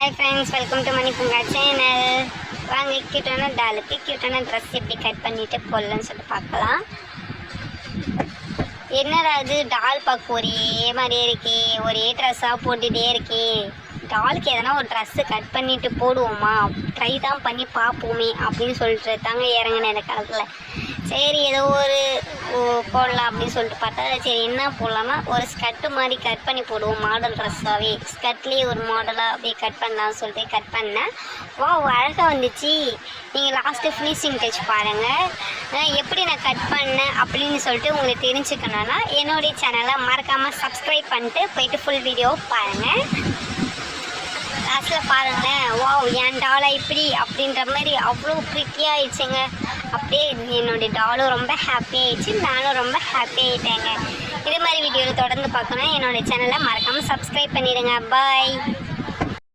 Hi friends, welcome to Money Punga channel. வாங்க கியூட்டான டாலுக்கு கியூட்டான dress எப்படி cut பண்ணிட்டு போடலாம்னு சொல்லிட்டு பார்க்கலாம். என்னடா இது டால் பார்க்க ஒரே மாதிரியே இருக்கே, ஒரே ட்ரெஸ்ஸாக போட்டுகிட்டே இருக்கே. டாலுக்கு எதனா ஒரு ட்ரெஸ்ஸு கட் பண்ணிட்டு போடுவோமா, ட்ரை தான் பண்ணி பார்ப்போமே அப்படின்னு சொல்லிட்டு தாங்க இறங்கினேன் இந்த காலத்தில். சரி ஏதோ ஒரு போடலாம் அப்படின்னு சொல்லிட்டு பார்த்தா, சரி என்ன போடலாமா, ஒரு ஸ்கர்ட்டு மாதிரி கட் பண்ணி போடுவோம், மாடல் ட்ரெஸ்ஸாகவே ஸ்கர்ட்லேயே ஒரு மாடலாக அப்படியே கட் பண்ணலாம்னு சொல்லிட்டு கட் பண்ணேன். வா அழகாக வந்துச்சு. நீங்கள் லாஸ்ட்டு ஃபினிஷிங் டச் பாருங்கள் எப்படி நான் கட் பண்ணேன் அப்படின்னு சொல்லிட்டு உங்களுக்கு தெரிஞ்சுக்கணுன்னா என்னுடைய சேனலை மறக்காமல் சப்ஸ்கிரைப் பண்ணிட்டு போயிட்டு ஃபுல் வீடியோ பாருங்கள். லாஸ்ட்டில் பாருங்களேன், வா என் டாலா இப்படி அப்படின்ற மாதிரி அவ்வளோ ப்ரிட்டியாக ஆயிடுச்சுங்க. அப்படியே என்னுடைய டாலும் ரொம்ப ஹாப்பி ஆயிடுச்சு, நானும் ரொம்ப ஹாப்பி ஆகிட்டேங்க. இது மாதிரி வீடியோவில் தொடர்ந்து பார்க்கணும் என்னோடய சேனலை மறக்காமல் சப்ஸ்கிரைப் பண்ணிவிடுங்க. பாய்.